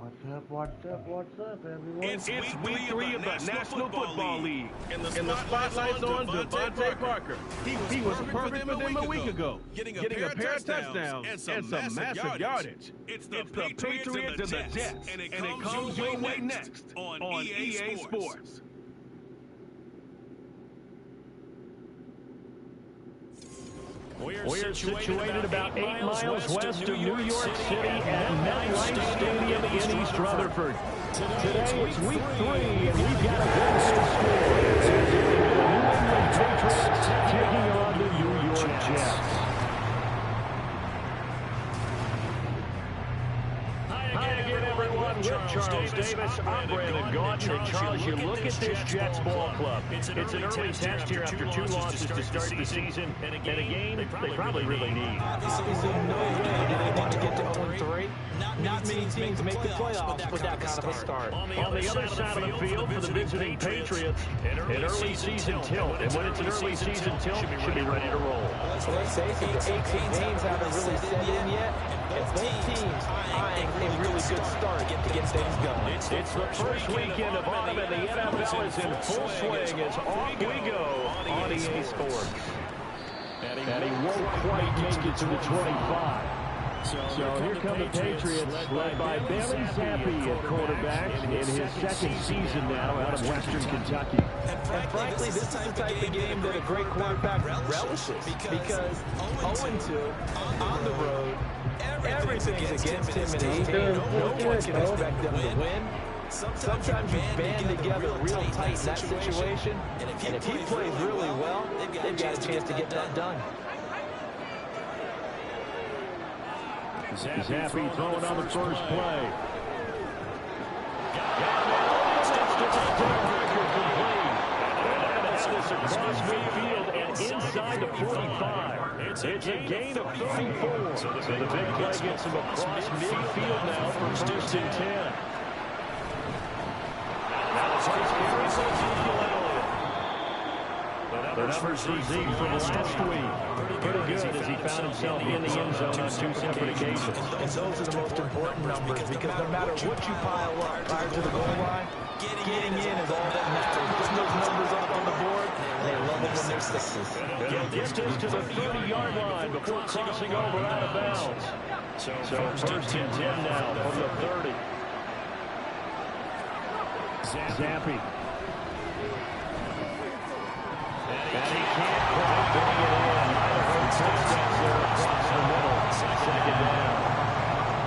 What's up, everyone? It's week three of the National Football League. And the spotlight's on Devontae Parker. He was perfect for them a week ago, getting a pair of touchdowns and some massive yardage. It's the Patriots and the Jets, and it comes your way next on EA Sports. We're situated about 8 miles west of New York City at MetLife Stadium in East Rutherford. Today it's week 3, and we've got a good score. The New England Patriots taking on the New York Jets. Hi again, everyone. With Charles Davis, I'm Brandon Gaunt. And Charles, you look at this Jets ball club. It's an early test here after 2 losses to start the season, and a game they probably really need. Obviously, no way do they want to get to 0-3. Not many teams make the playoffs with that kind of a start. On the other side of the field for the visiting Patriots, an early season tilt. And when it's an early season tilt, should be ready to roll. Let's face it, the aches and pains haven't really set in yet. And both teams eyeing a really good start to get things going. It's the first weekend of autumn, and the NFL is in full swing as off we go on EA Sports. And he won't quite make it to the 25. So here come the Patriots, led by Bailey Zappi at quarterback in his second season now out of Western Kentucky. And frankly, this is the type of game that a great quarterback relishes because 0-2 on the road, everything's against him in 18. No one can expect them to win. Sometimes you band together real tight in that situation, and if he plays really well, they've got a chance to get that done. Zappi throwing on the first play. Across midfield and inside the 45. It's a gain of 34. So the big play gets him across midfield now for first and 10. The numbers for Zeke from last week. Pretty good as he found himself in the end zone on 2 separate occasions. And those are the most important numbers because no matter what you pile up prior to the goal line, getting in is all that matters. Putting those numbers up on the board, they love it when they're sixes. They'll get this to the 30-yard line before crossing over out of bounds. So first and 10 now from the 30. Zappi. And he can't quite bring it in. Touchdowns there across the middle. Second down.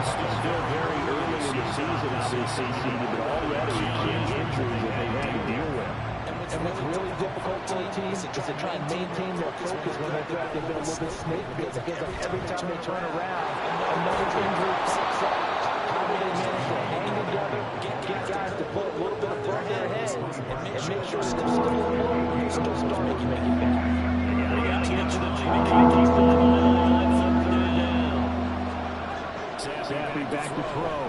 Still very early in the season, obviously, but already key injuries that they've had to deal with. And what's really difficult for the team is to try and maintain their focus when they've been a little bit snake-bit. It feels like every time they turn around, another injury pops up. How do they manage to hang together, get guys to put a little bit above their heads, and make sure that they're still afloat, still starting to make it back? They got to get to the lead to keep the line up and down. Zappi back to throw.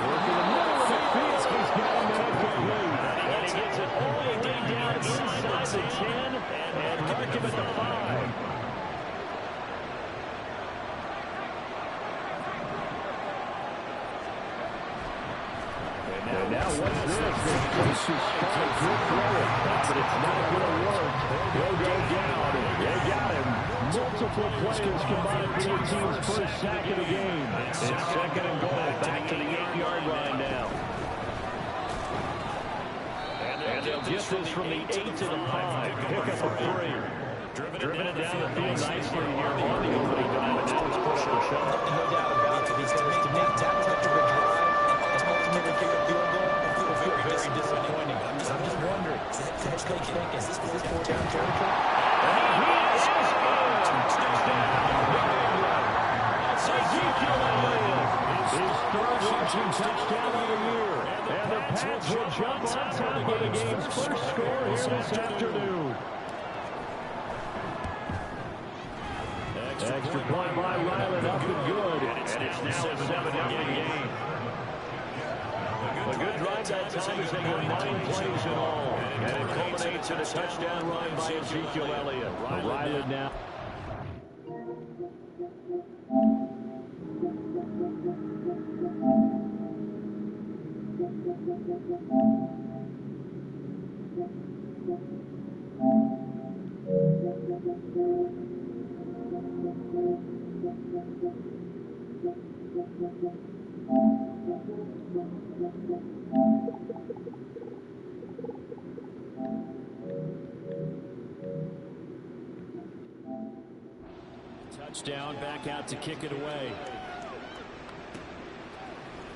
Working the middle of the field. He's got him incomplete. And he gets it all the way down inside the 10 and mark him at the 5. Now what's this? This is trying to throw it, but it's not going to work. They'll go down. They got him. Multiple players combined for the team's first sack of the game. It's second and goal. Back to the 8-yard line now. And they'll get this from the 8 to the 5. Pick up a 3. Driven it down the field nicely here on the opening drive, and now it's push or shove. No doubt about it, because to make that type of a drive and ultimately kick a field goal, very disappointing. I'm just wondering, is the head coach thinking, is this 4-down territory? And he is his third rushing touchdown of the year. And the Pats will jump on top of the game's first score here this afternoon. Extra point by Ryland, up and good. And it's now a 7-0 game. A good drive that time as they go 9 plays in all. And it culminates in a touchdown run by Ezekiel Elliott. Ryland now. Touchdown, back out to kick it away.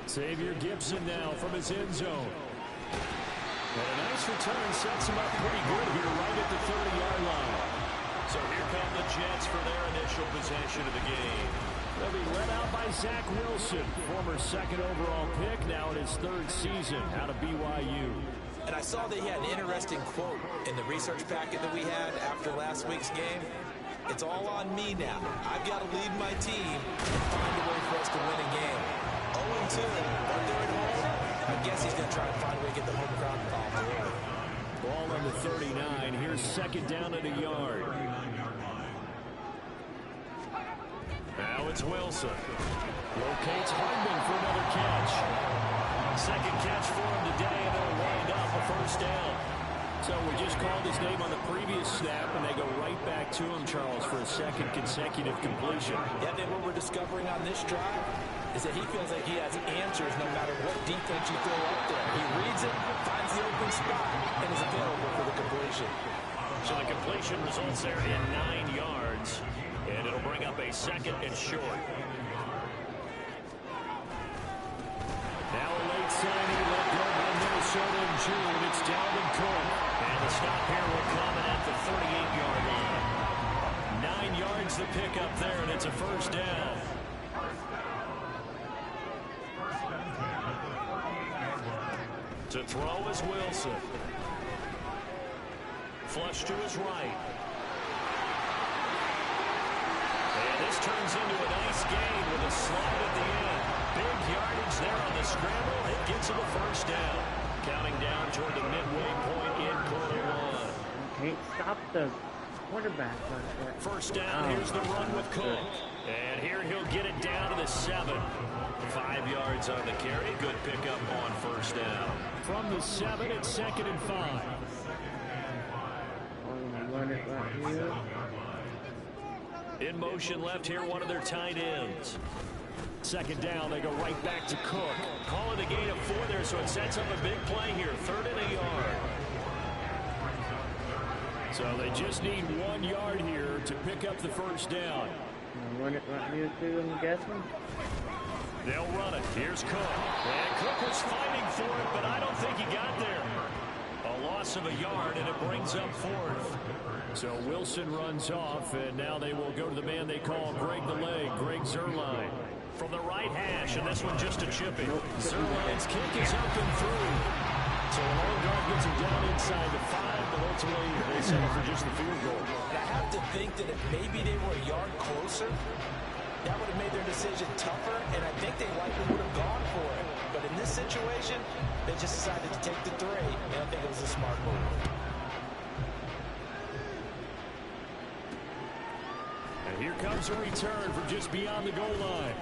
Xavier Gibson now from his end zone. And a nice return sets him up pretty good here right at the 30-yard line. So here come the Jets for their initial possession of the game. They'll be led out by Zach Wilson, former second overall pick, now in his third season out of BYU. And I saw that he had an interesting quote in the research packet that we had after last week's game. It's all on me now. I've got to lead my team and find a way for us to win a game. 0-2, but they're at home. I guess he's going to try to find a way to get the home crowd involved early. Ball on the 39. Here's second down and a yard. Now it's Wilson. Locates Hardman for another catch. Second catch for him today, and they'll wind up a first down. So we just called his name on the previous snap, and they go right back to him, Charles, for a second consecutive completion. Yeah, then what we're discovering on this drive is that he feels like he has answers no matter what defense you throw up there. He reads it, finds the open spot, and is available for the completion. So the completion results there in 9 yards, and it'll bring up a second and short. Now a late signing let go by Minnesota in June. It's Dalvin Cook. And the stop here will come at the 38-yard line. 9 yards the pickup there, and it's a first down. To throw is Wilson. Flush to his right. And this turns into a nice gain with a slide at the end. Big yardage there on the scramble. It gets him a first down. Counting down toward the midway point in quarter one. Can't stop the quarterback like that. First down, here's the run with Cook. And here he'll get it down to the 7. 5 yards on the carry. Good pickup on first down. From the 7, it's second and 5. Run it right here. In motion left here, one of their tight ends. Second down, they go right back to Cook. Calling the gain of 4 there, so it sets up a big play here. 3rd and a yard. So they just need 1 yard here to pick up the first down. Run it right here too, I'm guessing. They'll run it. Here's Cook. And Cook was fighting for it, but I don't think he got there. A loss of a yard, and it brings up 4th. So Wilson runs off, and now they will go to the man they call Greg the Leg, Greg Zuerlein. From the right hash, and this one just a chipping. Zuerlein's kick is up and through. So the long guard gets him down inside the 5, but ultimately they settle for just the field goal. I have to think that if maybe they were a yard closer, that would have made their decision tougher, and I think they likely would have gone for it. But in this situation, they just decided to take the 3, and I think it was a smart move. And here comes a return from just beyond the goal line.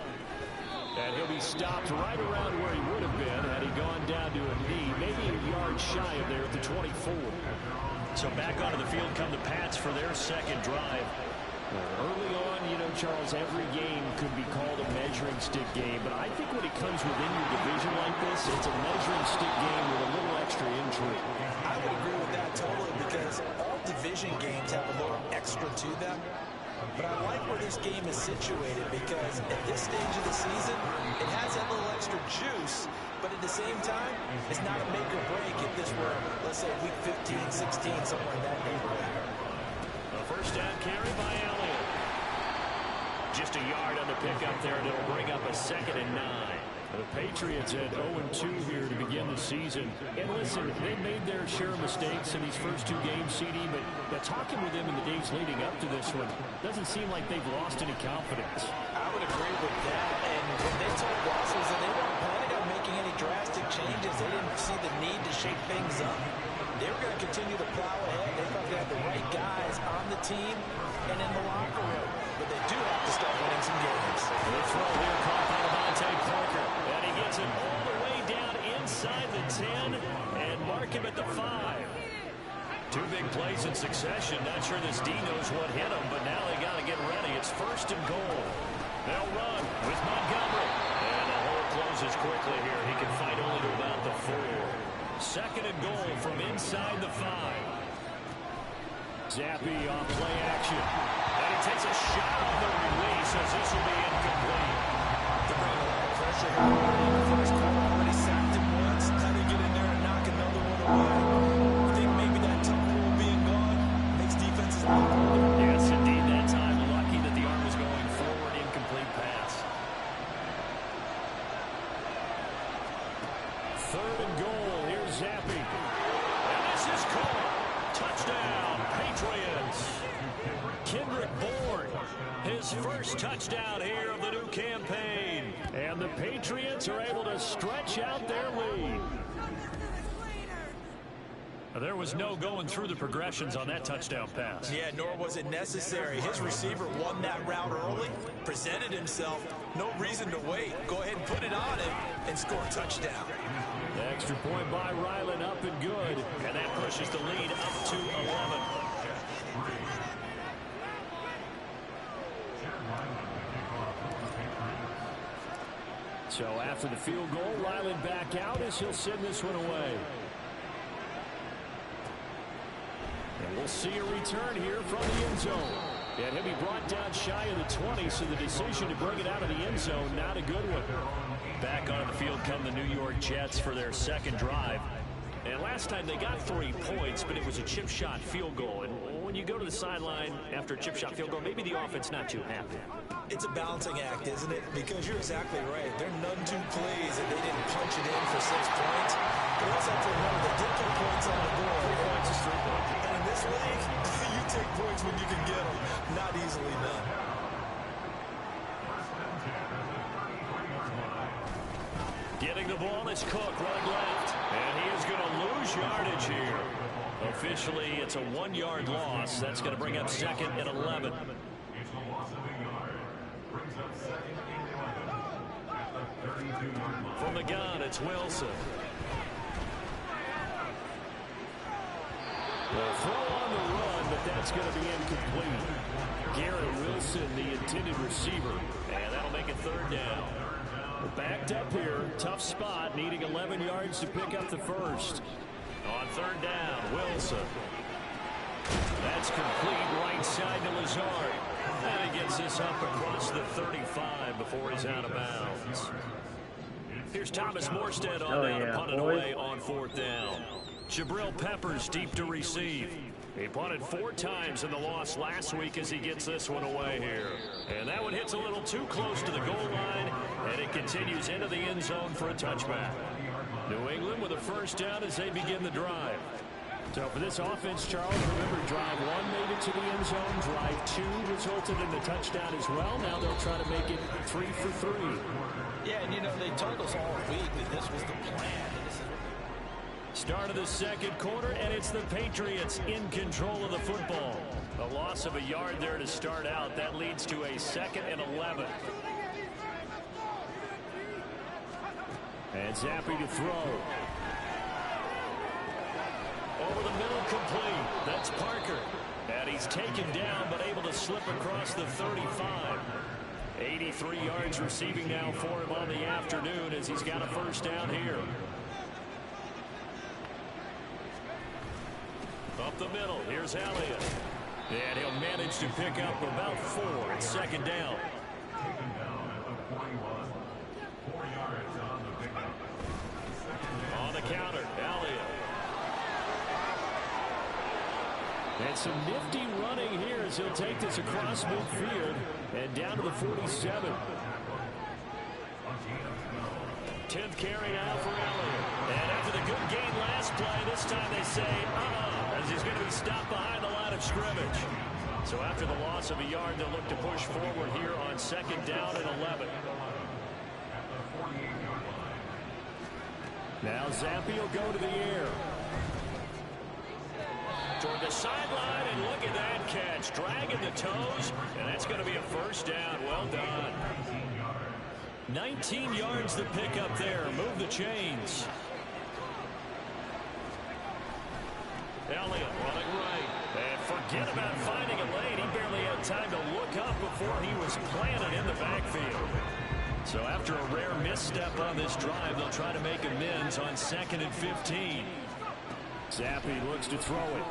And he'll be stopped right around where he would have been had he gone down to a knee, maybe a yard shy of there at the 24. So back onto the field come the Pats for their second drive. Early on, you know, Charles, every game could be called a measuring stick game, but I think when it comes within your division like this, it's a measuring stick game with a little extra intrigue. I would agree with that totally, because all division games have a little extra to them. But I like where this game is situated, because at this stage of the season, it has that little extra juice, but at the same time, it's not a make or break if this were, let's say, week 15, 16, somewhere in that neighborhood. A first down carry by Elliott. Just a yard on the pickup there, and it'll bring up a 2nd and 9. The Patriots had 0-2 here to begin the season. And listen, they made their share of mistakes in these first 2 games, CD, but talking with them in the days leading up to this one, doesn't seem like they've lost any confidence. I would agree with that, and what they told Ross was that they weren't planning on making any drastic changes. They didn't see the need to shake things up. They were going to continue to plow ahead. They thought they had the right guys on the team and in the locker room, but they do have to start winning some games. The throw here caught by Devontae Parker, and he gets it all the way down inside the 10 and mark him at the 5. Two big plays in succession. Not sure this D knows what hit him, but now they got to get ready. It's 1st and goal. They'll run with Montgomery. And the hole closes quickly here. He can fight only to about the 4. 2nd and goal from inside the 5. Zappe on play action. And he takes a shot on the release as this will be incomplete. They're bringing a lot of pressure here in the first quarter. Already sacked him once. How do you get in there and knock another one away? I think maybe that tough rule being gone makes defenses look older. Yes, indeed. That time, lucky that the arm was going forward. Incomplete pass. 3rd and goal. Here's Zappe. And this is caught. Touchdown, Patriots. Kendrick Bourne, his first touchdown here of the new campaign. And the Patriots are able to stretch out their lead. There was no going through the progressions on that touchdown pass. Yeah, nor was it necessary. His receiver won that route early, presented himself. No reason to wait. Go ahead and put it on him and score a touchdown. The extra point by Ryland up and good. And that pushes the lead up to 11. So after the field goal, Ryland back out as he'll send this one away. And we'll see a return here from the end zone. And he'll be brought down shy of the 20, so the decision to bring it out of the end zone, not a good one. Back on the field come the New York Jets for their 2nd drive. And last time they got 3 points, but it was a chip shot field goal. And when you go to the sideline after a chip shot field goal, maybe the offense not too happy. It's a balancing act, isn't it? Because you're exactly right. They're none too pleased that they didn't punch it in for 6 points. But also have to remember they did put points on the board. 3 points is 3 points. And in this league, you take points when you can get them. Not easily done. Getting the ball is Cook running left. And he is going to lose yardage here. Officially, it's a 1-yard loss. That's going to bring up 2nd and 11. From the gun, it's Wilson. Well, throw on the run, but that's going to be incomplete. Garrett Wilson, the intended receiver. And that'll make it 3rd down. We're backed up here. Tough spot, needing 11 yards to pick up the 1st. On 3rd down, Wilson. That's complete right side to Lazard. And he gets this up across the 35 before he's out of bounds. Here's Thomas Morstead on down to punt it away on 4th down. Jabril Peppers deep to receive. He punted 4 times in the loss last week as he gets this one away here. And that one hits a little too close to the goal line, and it continues into the end zone for a touchback. New England with a 1st down as they begin the drive. So for this offense, Charles, remember drive 1 made it to the end zone. Drive 2 resulted in the touchdown as well. Now they'll try to make it 3 for 3. Yeah, and you know, they told us all week that this was the plan. Start of the 2nd quarter, and it's the Patriots in control of the football. A loss of a yard there to start out. That leads to a 2nd and 11. And Zappe to throw. Over the middle, complete. That's Parker. And he's taken down, but able to slip across the 35. 83 yards receiving now for him on the afternoon as he's got a 1st down here. Up the middle, here's Elliott. And he'll manage to pick up about 4. It's 2nd down. On the counter, Elliott. And some nifty running here as he'll take this across midfield and down to the 47. 10th carry now for Elliott. And after the good gain last play, this time they say, as he's going to be stopped behind the line of scrimmage. So after the loss of a yard, they'll look to push forward here on 2nd down and 11. Now Zappe will go to the air. Toward the sideline, and look at that catch. Dragging the toes, and that's going to be a 1st down. Well done. 19 yards to pick up there. Move the chains. Elliott running right. And forget about finding a lane. He barely had time to look up before he was planted in the backfield. So after a rare misstep on this drive, they'll try to make amends on 2nd and 15. Zappi looks to throw it.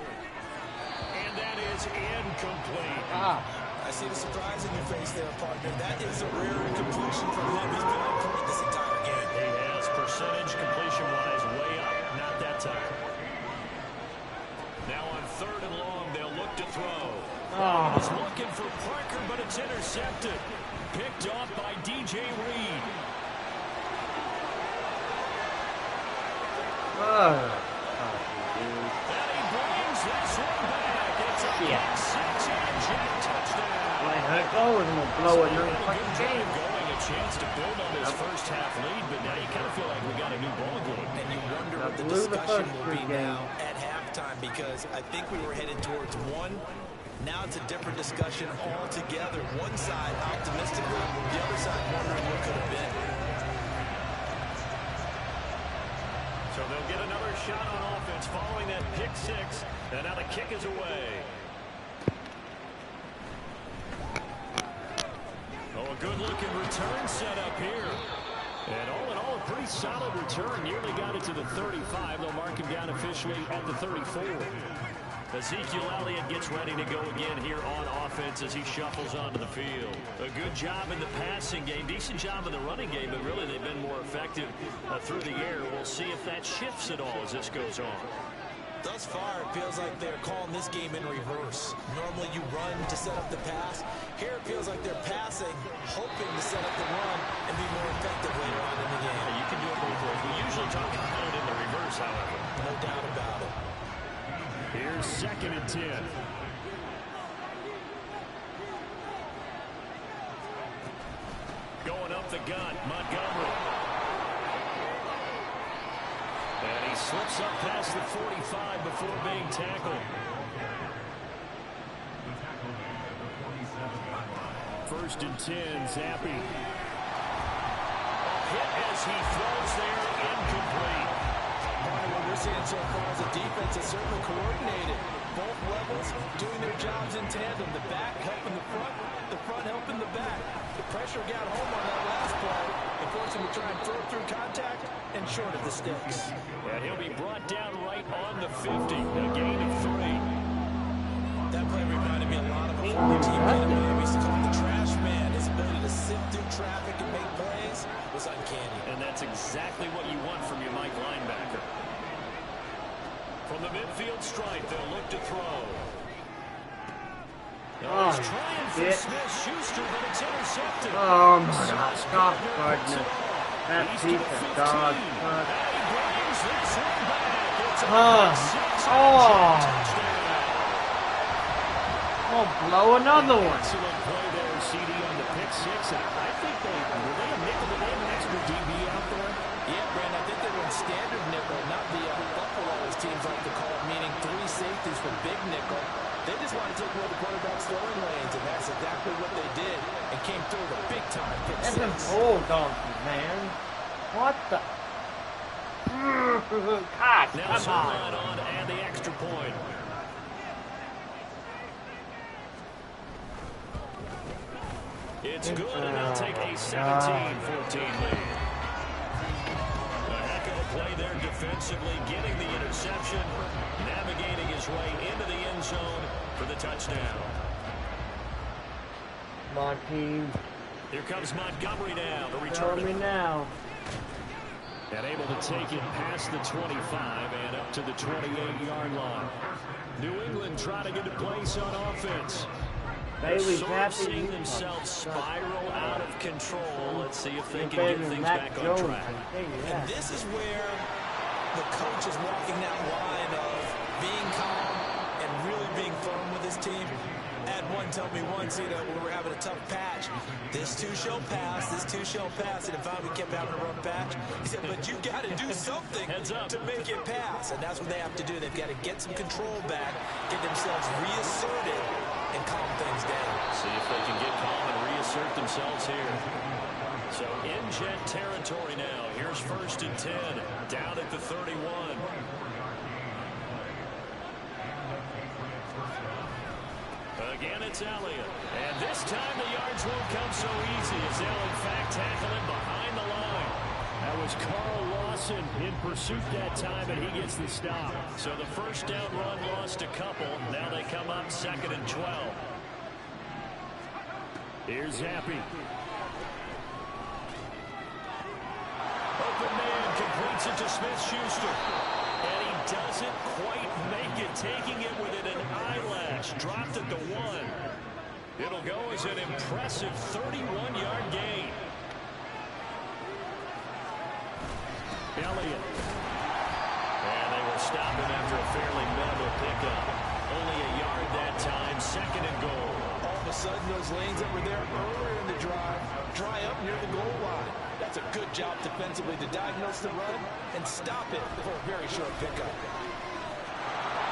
And that is incomplete. I see the surprise in your face there, partner. That is a rare incompletion from him. He's been on point this entire game. He has percentage completion-wise way up. Not that time. Now on 3rd and long, they'll look to throw. He's looking for Parker, but it's intercepted. Picked off by DJ Reed. Oh. And he brings this one back. It's a kick 6 and Jack touchdown. Like, we're going to blow another fucking game. Going a chance to build on his first half lead, but now you kind of feel like we got a new ball game. And you wonder what the discussion will be now at halftime, because I think we were headed towards one. Now it's a different discussion altogether. One side optimistically, the other side wondering what could have been. So they'll get another shot on offense following that pick 6, and now the kick is away. Oh, a good-looking return set up here. And all in all, a pretty solid return. Nearly got it to the 35. They'll mark him down officially at the 34. Ezekiel Elliott gets ready to go again here on offense as he shuffles onto the field. A good job in the passing game, decent job in the running game, but really they've been more effective through the air. We'll see if that shifts at all as this goes on. Thus far, it feels like they're calling this game in reverse. Normally you run to set up the pass. Here it feels like they're passing, hoping to set up the run and be more effective later on in the game. You can do it both ways. We usually talk about it in the reverse, however. No doubt about it. Here's 2nd and 10. Going up the gun, Montgomery. And he slips up past the 45 before being tackled. 1st and 10, Zappi. Hit as he throws there, incomplete. What we're seeing so far is the defense is certainly coordinated. Both levels doing their jobs in tandem. The back helping the front helping the back. The pressure got home on that last play. They forced him to try and throw through contact and short of the sticks. And he'll be brought down right on the 50. A gain of 3. That play reminded me a lot of a former teammate of mine. We used to call him the trash man. His ability to sift through traffic and make plays was uncanny. And that's exactly what you want from your Mike linebacker. From the midfield stripe, they'll look to throw. Oh, he's trying for Smith-Schuster, but it's intercepted. Oh, my gosh. Oh, goodness. That piece of dog. Oh, blow another one. Excellent play there, CD on the pick 6. And I think were they a nickel? Did they have an extra DB out there? Yeah, Brandon, I think they were in standard nickel, not the Buffalo, as teams like to call it, meaning 3 safeties for big nickel. They just wanted to take away the quarterback's throwing lanes, and that's exactly what they did, and came through with a big-time pick 6. That's an old donkey, man. What the? God, now come on and the extra point. It's good, and they'll take a 17-14 lead. A heck of a play there defensively, getting the interception, navigating his way into the end zone for the touchdown. Come on, team. Here comes Montgomery now to Tell return me it. now. And able to take it past the 25 and up to the 28-yard line. New England trying to get a place on offense. Bailey's Sort of happy. seeing themselves spiral out of control. Let's see if they can get things back on track. And this is where the coach is walking that line of being calm and really being firm with his team. Had one tell me once, we were having a tough patch. This too shall pass, this too shall pass. And if we kept having a rough patch, he said, but you got to do something to make it pass. And that's what they have to do. They've got to get some control back, get themselves reasserted, and calm things down. See if they can get calm and reassert themselves here. So in jet territory now. Here's 1st and 10, down at the 31. Again, it's Elliott. And this time the yards won't come so easy as they'll, in fact, tackle him behind the line. That was Carl Lawson in pursuit that time, and he gets the stop. So the first down run lost a couple. Now they come up 2nd and 12. Here's Zappi. Open man completes it to Smith-Schuster. And he doesn't quite make it, taking it within an eyelash. Dropped at the 1. It'll go as an impressive 31-yard gain. Elliott. And they will stop him after a fairly minimal pickup. Only a yard that time, 2nd and goal. All of a sudden, those lanes that were there earlier in the drive dry up near the goal line. That's a good job defensively to diagnose the run and stop it for a very short pickup.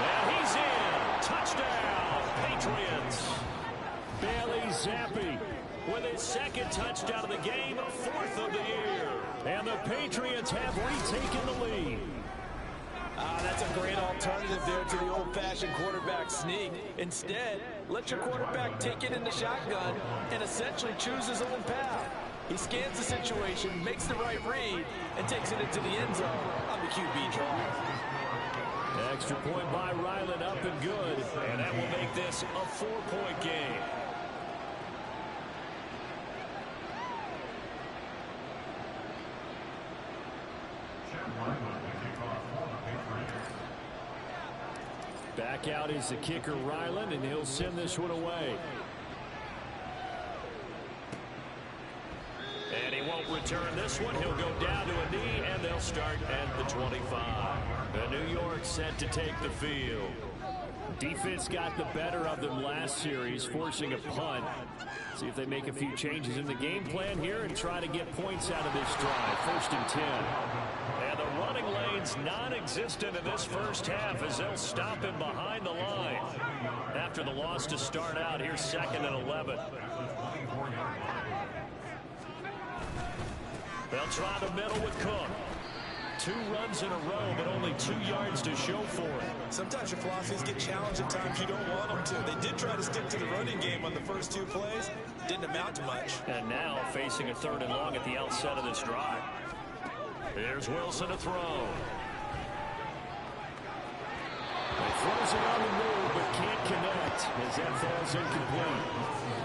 And he's in. Touchdown, Patriots. Bailey Zappi With his 2nd touchdown of the game, 4th of the year. And the Patriots have retaken the lead. That's a great alternative there to the old-fashioned quarterback sneak. Instead, let your quarterback take it in the shotgun and essentially choose his own path. He scans the situation, makes the right read, and takes it into the end zone on the QB draw. Extra point by Ryland, up and good. And that will make this a 4-point game. Back out is the kicker, Ryland, and he'll send this one away. And he won't return this one. He'll go down to a knee, and they'll start at the 25. The New York set to take the field. Defense got the better of them last series, forcing a punt. See if they make a few changes in the game plan here and try to get points out of this drive. 1st and 10. And the running lane's non-existent in this first half as they'll stop him behind the line. After the loss to start out, here's 2nd and 11. They'll try the middle with Cook. 2 runs in a row, but only 2 yards to show for it. Sometimes your philosophies get challenged at times you don't want them to. They did try to stick to the running game on the first 2 plays. Didn't amount to much. And now facing a 3rd and long at the outset of this drive. Here's Wilson to throw. He throws it on the move, but can't connect as that falls incomplete.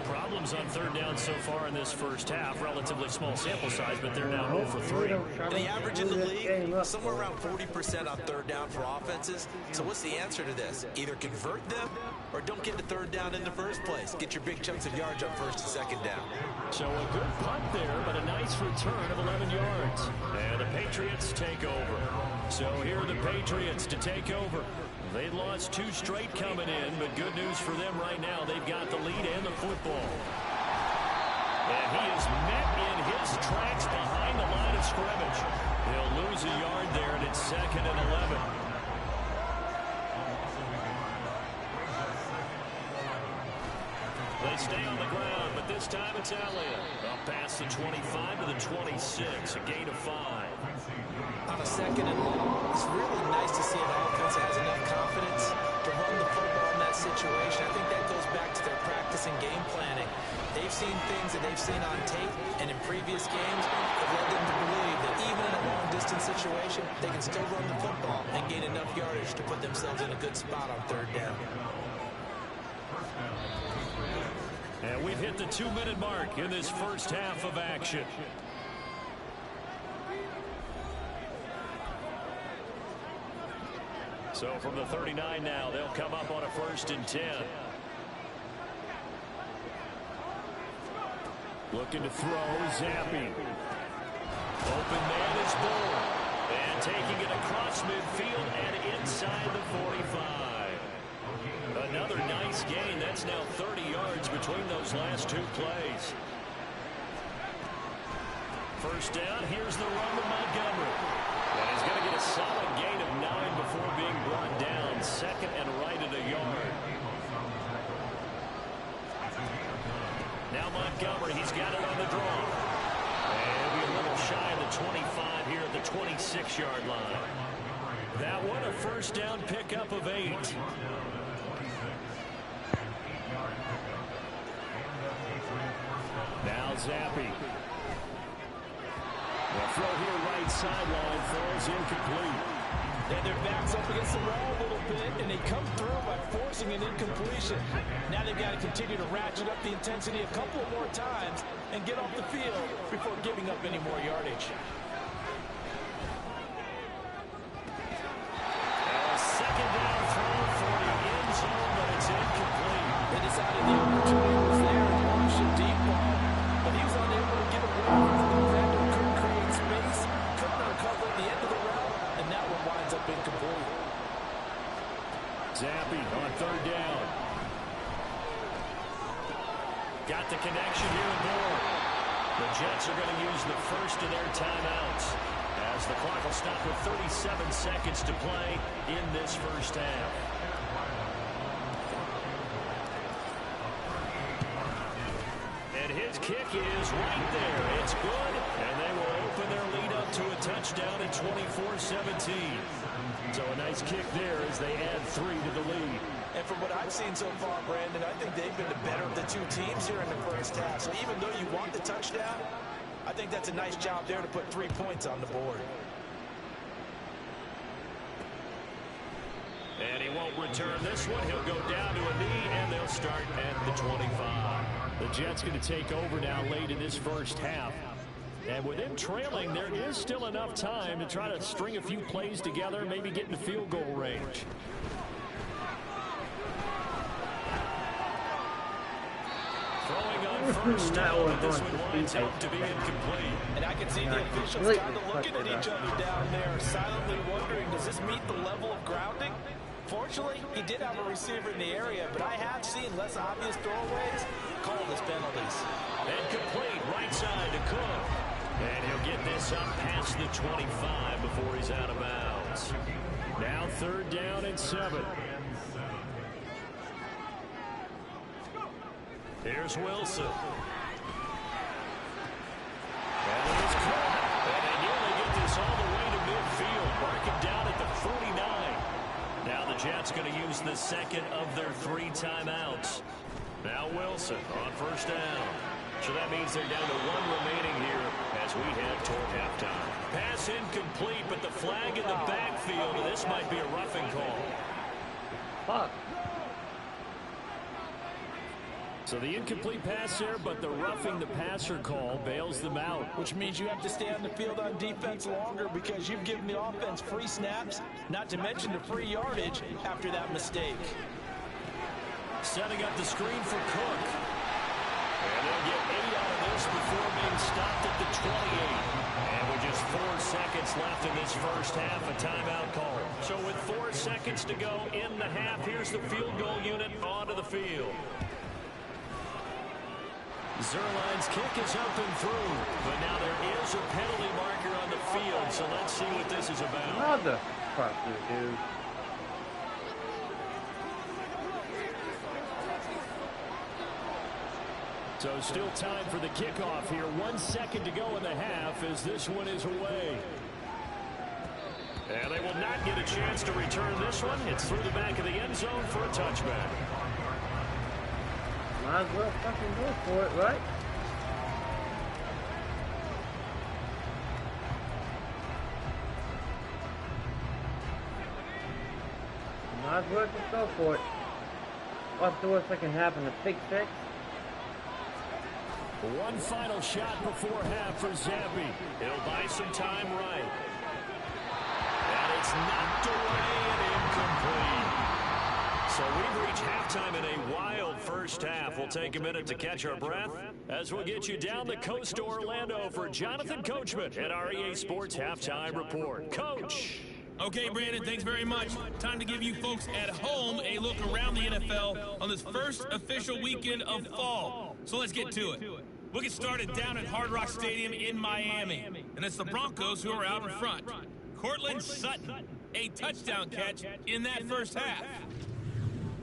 Problems on 3rd down so far in this first half. Relatively small sample size, but they're now 0 for 3. And the average in the league, somewhere around 40% on 3rd down for offenses. So what's the answer to this? Either convert them or don't get to 3rd down in the first place. Get your big chunks of yards on 1st and 2nd down. So a good punt there, but a nice return of 11 yards. And the Patriots take over. So here are the Patriots to take over. They'd lost 2 straight coming in, but good news for them right now. They've got the lead and the football. And he is met in his tracks behind the line of scrimmage. He'll lose a yard there, and it's 2nd and 11. They stay on the ground, but this time it's Elliott. Up past the 25 to the 26, a gain of 5. On a 2nd and long, it's really nice to see an offense that has enough confidence to run the football in that situation. I think that goes back to their practice and game planning. They've seen things that they've seen on tape and in previous games that led them to believe that even in a long-distance situation, they can still run the football and gain enough yardage to put themselves in a good spot on 3rd down. And we've hit the 2-minute mark in this first half of action. So from the 39 now, they'll come up on a 1st and 10. Looking to throw, Zappi. Open man is Bull. And taking it across midfield and inside the 45. Another nice gain. That's now 30 yards between those last 2 plays. First down, here's the run to Montgomery. And he's going to get a solid gain of 9 before being brought down. 2nd and right at a yard. Now Montgomery, he's got it on the draw. And he'll be a little shy of the 25 here at the 26-yard line. That one, a first down pickup of 8. Zappi. The throw here right sideline falls incomplete. And their back's up against the wall a little bit, and they come through by forcing an incompletion. Now they've got to continue to ratchet up the intensity a couple more times and get off the field before giving up any more yardage. A second down throw for the end zone, but it's incomplete. They decided the opportunity was there and launched a deep ball, but he was unable to get away from the defender, couldn't create space, couldn't uncover at the end of the route, and that one winds up incomplete. Zappi on third down. Got the connection here and more. The Jets are going to use the first of their timeouts as the clock will stop with 37 seconds to play in this first half. And his kick is right there. It's good, and they will open their lead up to a touchdown at 24-17. So a nice kick there as they add 3 to the lead. And from what I've seen so far, Brandon, I think they've been the better of the two teams here in the first half. So even though you want the touchdown, I think that's a nice job there to put 3 points on the board. And he won't return this one. He'll go down to a knee, and they'll start at the 25. The Jets going to take over now late in this first half. And with them trailing, there is still enough time to try to string a few plays together, maybe get into field goal range. Throwing on first down, but this one winds up to be incomplete. And I can see the officials kind of looking at each other down there, silently wondering, does this meet the level of grounding? Fortunately, he did have a receiver in the area, but I have seen less obvious throwaways called as penalties. Incomplete, right side to Cook. And he'll get this up past the 25 before he's out of bounds. Now third down and 7. Here's Wilson. And it is Cook. And they nearly get this all the way to midfield. Mark him down at the 49. Now the Jets going to use the second of their 3 timeouts. Now Wilson on first down. So that means they're down to 1 remaining here as we head toward halftime. Pass incomplete, but the flag in the backfield. This might be a roughing call. Fuck. So the incomplete pass there, but the roughing the passer call bails them out. Which means you have to stay on the field on defense longer because you've given the offense free snaps, not to mention the free yardage after that mistake. Setting up the screen for Cook. And they'll get 8 out of this before being stopped at the 28. And with just 4 seconds left in this first half, a timeout call. So with 4 seconds to go in the half, here's the field goal unit onto the field. Zerline's kick is up and through, but now there is a penalty marker on the field, so let's see what this is about. Motherfucker, dude. So still time for the kickoff here. 1 second to go in the half as this one is away. And they will not get a chance to return this one. It's through the back of the end zone for a touchback. Might as well fucking go for it, right? Might as well just go for it. What's the worst that can happen? A pick six? One final shot before half for Zappi. He'll buy some time right. And it's knocked away and incomplete. So we've reached halftime in a wild first half. We'll take a minute to catch our breath as we'll get you down the coast to Orlando for Jonathan Coachman at our EA Sports Halftime Report. Coach. Okay, Brandon, thanks very much. Time to give you folks at home a look around the NFL on this first official weekend of fall. So let's get to it. We'll get started down at Hard Rock Stadium in Miami. And it's the Broncos who are out in front. Cortland Sutton, a touchdown catch in that first half.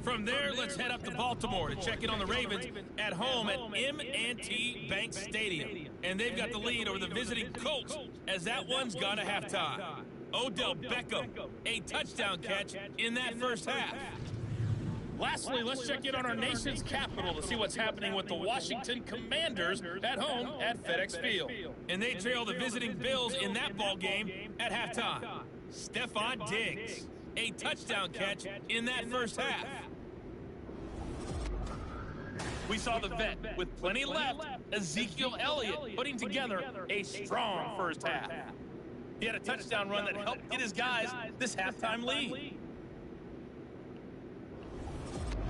From there, let's head up to Baltimore to check in on the Ravens at home at M&T Bank Stadium. And they've got the lead over the visiting Colts as that one's gone to halftime. Odell Beckham, a touchdown catch in that first half. Lastly, let's check in on our nation's capital to see what's happening with the Washington Commanders at home at FedEx Field. And they trail the visiting Bills in that ball game at halftime. Stephon Diggs, a touchdown catch in that first half. We saw the vet with plenty left, Ezekiel Elliott, putting together a strong first half. He had a touchdown run that helped get his guys this halftime lead.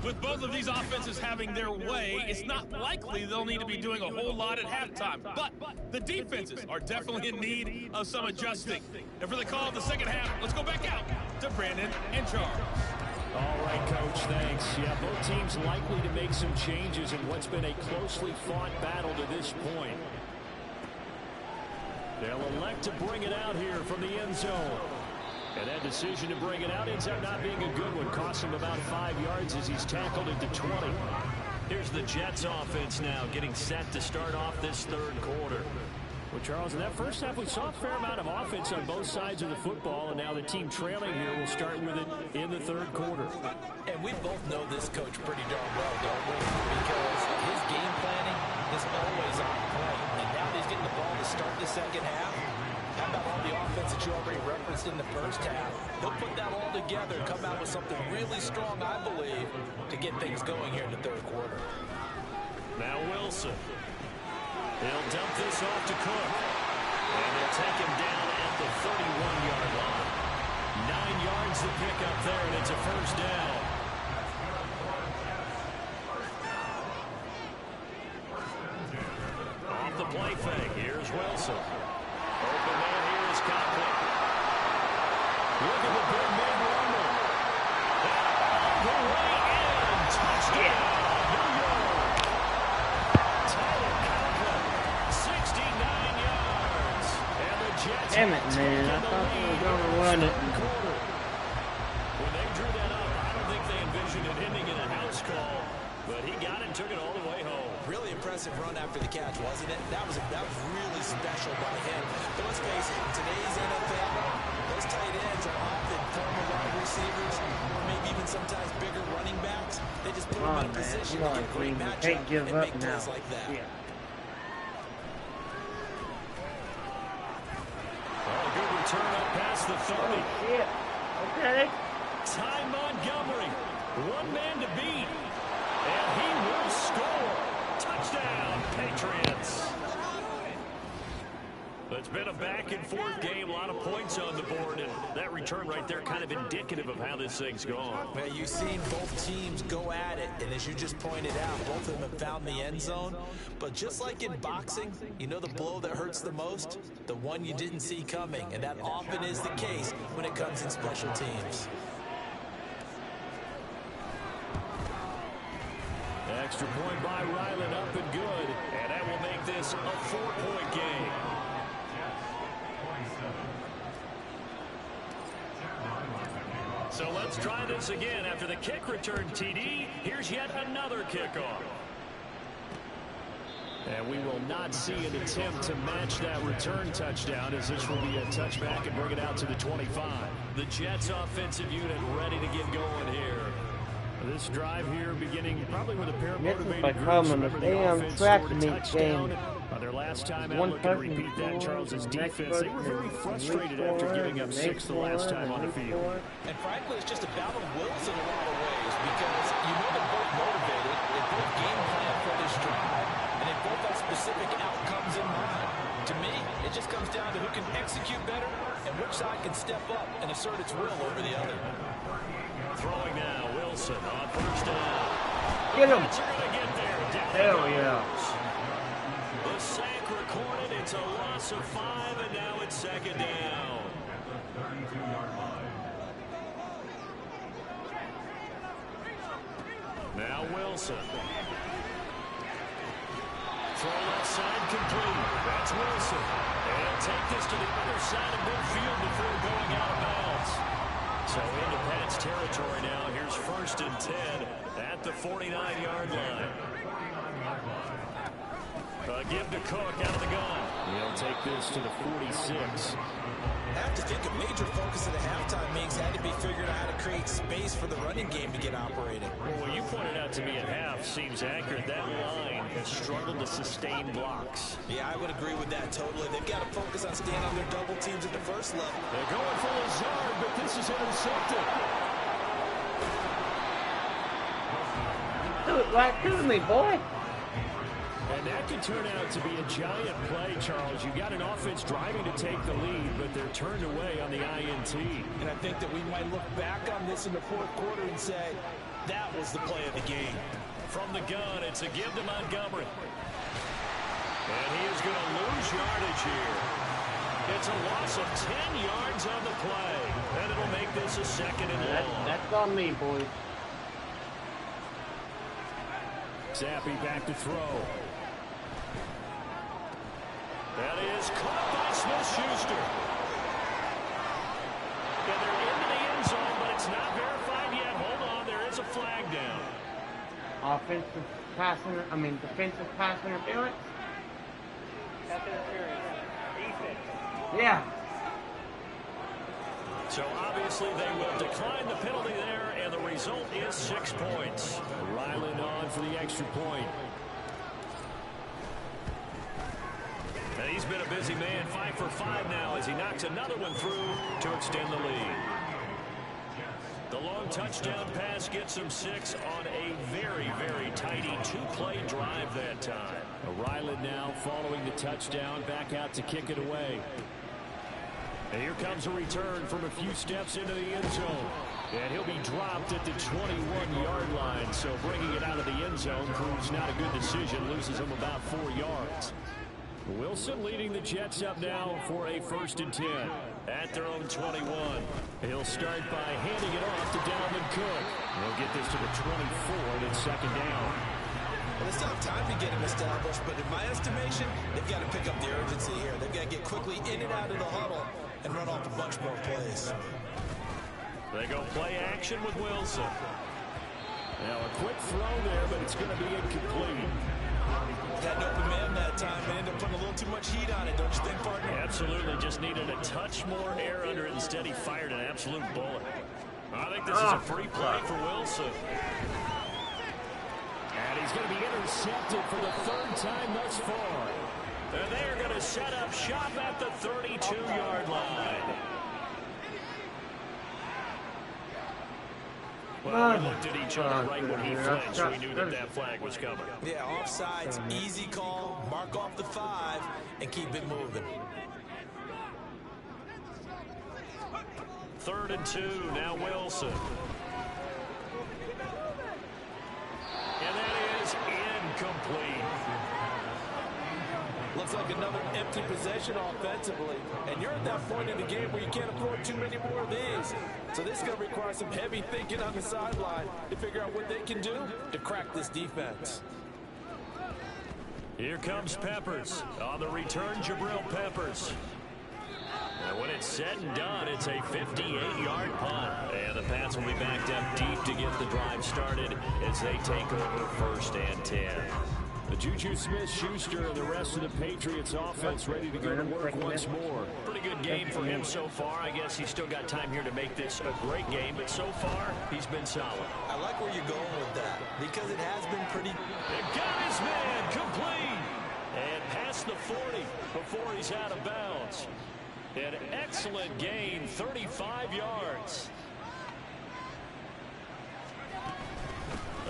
With both of these offenses having their way, it's not likely they'll need to be doing a whole lot at halftime. But the defenses are definitely in need of some adjusting. And for the call of the second half, let's go back out to Brandon and Charles. All right, Coach, thanks. Yeah, both teams likely to make some changes in what's been a closely fought battle to this point. They'll elect to bring it out here from the end zone. And that decision to bring it out ends up not being a good one. Cost him about 5 yards as he's tackled into 20. Here's the Jets offense now getting set to start off this third quarter. Well, Charles, in that first half, we saw a fair amount of offense on both sides of the football, and now the team trailing here will start with it in the third quarter. And we both know this coach pretty darn well, don't we? Because his game planning is always on point. And now he's getting the ball to start the second half. How about all the offense that you already referenced in the first half? He'll put that all together and come out with something really strong, I believe, to get things going here in the third quarter. Now Wilson. He'll dump this off to Cook. And they'll take him down at the 31-yard line. 9 yards to pick up there, and it's a first down. Off the play fake, here's Wilson. Open man here is Copley. Look at the big man rumble. All the way in. Touchdown. Damn it, man. I thought they were going to run it. When they drew that up, I don't think they envisioned it ending in a house call. But he got it and took it all the way home. Really impressive run after the catch, wasn't it? That was really special by him. But let's face it, in today's NFL, those tight ends are often former wide receivers, or maybe even sometimes bigger running backs. They just put them in a position to get a great matchup and make plays like that. Yeah. Good return up past the 30. Oh, shit. Okay. Ty Montgomery, one man to beat, and he will score. Touchdown, Patriots. It's been a back-and-forth game, a lot of points on the board, and that return right there kind of indicative of how this thing's gone. Well, you've seen both teams go at it, and as you just pointed out, both of them have found the end zone. But just like in boxing, you know the blow that hurts the most? The one you didn't see coming, and that often is the case when it comes in special teams. Extra point by Ryland, up and good. And that will make this a 4-point game. So let's try this again. After the kick return, TD, here's yet another kickoff. And we will not see an attempt to match that return touchdown, as this will be a touchback and bring it out to the 25. The Jets offensive unit ready to get going here. This drive here beginning probably with a pair of This is motivated by groups. common. Remember, They the on offense track scored to a meet touchdown. game. Their last time out, One looking to person repeat that. scored, Charles's the next defense, they were person very is frustrated scored, after giving up the 6 next the last time on the one, field. And frankly, it's just a battle of wills in a lot of ways because you know they're both motivated, they both game plan for this drive, and they both have specific outcomes in mind. To me, it just comes down to who can execute better and which side can step up and assert its will over the other. Throwing now, Wilson on first down. Get him. Jets are going to get there. Hell yeah. The sack recorded. It's a loss of 5, and now it's second down. Now Wilson. Throw left side complete. That's Wilson. And he'll take this to the other side of midfield before going out of bounds. So into Pat's territory now. Here's first and 10 at the 49-yard line. give to Cook out of the gun. He'll take this to the 46. I have to think a major focus of the halftime meetings had to be figuring out how to create space for the running game to get operating. Well, what you pointed out to me at half seems accurate. That line has struggled to sustain blocks. Yeah, I would agree with that totally. They've got to focus on staying on their double teams at the first level. They're going for Lazard, but this is intercepted. Do it right to me, boy. And that could turn out to be a giant play, Charles. You got an offense driving to take the lead, but they're turned away on the INT. And I think that we might look back on this in the fourth quarter and say, that was the play of the game. From the gun, it's a give to Montgomery. And he is going to lose yardage here. It's a loss of 10 yards on the play. And it'll make this a second and long. That's on me, boys. Zappi back to throw. That is caught by Smith-Schuster. And they're into the end zone, but it's not verified yet. Hold on, there is a flag down. Defensive pass interference. Yeah. So obviously they will decline the penalty there, and the result is 6 points. Ryland on for the extra point. And he's been a busy man, 5 for 5 now as he knocks another one through to extend the lead. The long touchdown pass gets him 6 on a very, very tidy 2-play drive that time. Ryland now following the touchdown, back out to kick it away. And here comes a return from a few steps into the end zone. And he'll be dropped at the 21-yard line. So bringing it out of the end zone proves not a good decision. Loses him about 4 yards. Wilson leading the Jets up now for a 1st and 10 at their own 21. He'll start by handing it off to Dalvin Cook. He'll get this to the 24, and it's 2nd down. Well, it's not time to get him established, but in my estimation, they've got to pick up the urgency here. They've got to get quickly in and out of the huddle and run off a bunch more plays. They go play action with Wilson. Now a quick throw there, but it's going to be incomplete. Had an open man that time and ended up putting a little too much heat on it, don't you think, partner? Absolutely, just needed a touch more air under it. Instead, he fired an absolute bullet. I think this is a free play for Wilson. And he's going to be intercepted for the 3rd time thus far. And they're going to set up shop at the 32-yard line. Well, we looked at each other right when he flinched. We knew that that flag was coming. Yeah, offsides, easy call, mark off the 5, and keep it moving. 3rd and 2, now Wilson. And that is incomplete. Looks like another empty possession offensively. And you're at that point in the game where you can't afford too many more of these. So this is going to require some heavy thinking on the sideline to figure out what they can do to crack this defense. Here comes Peppers. On the return, Jabril Peppers. And when it's said and done, it's a 58-yard punt. And the Pats will be backed up deep to get the drive started as they take over 1st and 10. The Juju Smith-Schuster and the rest of the Patriots offense ready to go to work once more. Pretty good game for him so far. I guess he's still got time here to make this a great game, but so far, he's been solid. I like where you're going with that because it has been pretty... They got his man complete and past the 40 before he's out of bounds. An excellent gain, 35 yards.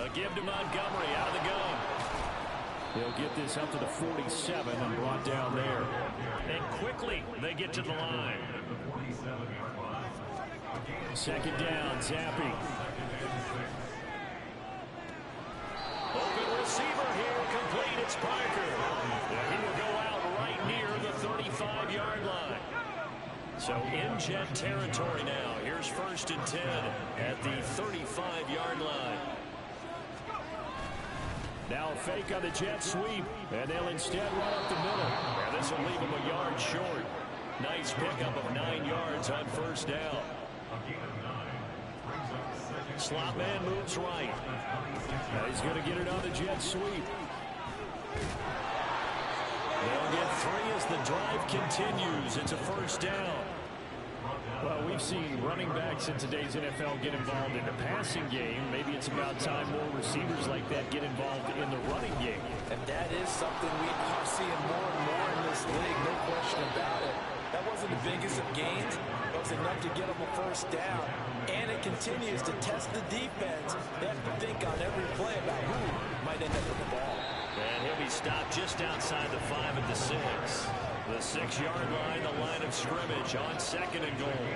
A give to Montgomery out of the gun. They'll get this up to the 47 and brought down there. And quickly, they get to the line. 2nd down, Zappi. Open receiver here, complete, it's Parker. And he will go out right near the 35-yard line. So in Jet territory now. Here's 1st and 10 at the 35-yard line. Now a fake on the jet sweep, and they'll instead run up the middle. And this will leave him a yard short. Nice pickup of 9 yards on 1st down. Slot man moves right. Now he's going to get it on the jet sweep. They'll get 3 as the drive continues. It's a first down. Well, we've seen running backs in today's NFL get involved in the passing game. Maybe it's about time more receivers like that get involved in the running game. And that is something we are seeing more and more in this league, no question about it. That wasn't the biggest of gains. It was enough to get them a first down. And it continues to test the defense. They have to think on every play about who might end up with the ball. And he'll be stopped just outside the 5 at the 6. The 6-yard line, the line of scrimmage on 2nd and goal.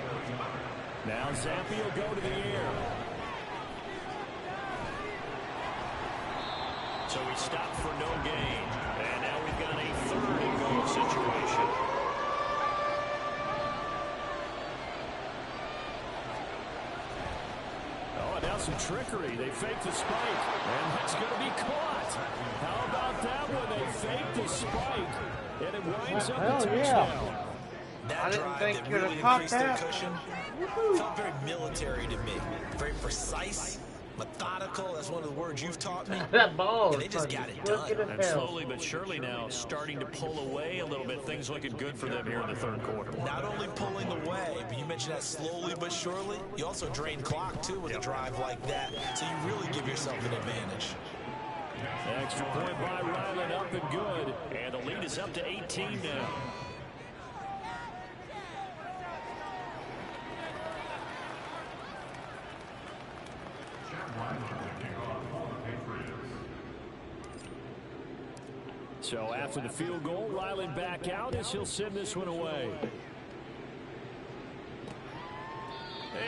Now Zampi will go to the air. So he stopped for no gain. And now we've got a 3rd and goal situation. Oh, now some trickery. They fake the spike. And that's going to be caught. How about that one? They fake the spike. And it winds up a touchdown. That I didn't drive think that you'd have really caught increased their that. cushion felt very military to me. Very precise, methodical. That's one of the words you've taught me. That ball And they just got it done. And slowly but surely now starting to pull away a little bit. Things looking good for them here in the 3rd quarter. Not only pulling away, but you mentioned that slowly but surely. You also drain clock, too, with a drive like that. So you really give yourself an advantage. Extra point by Ryland, up and good. And the lead is up to 18 now. So after the field goal, Ryland back out as he'll send this one away.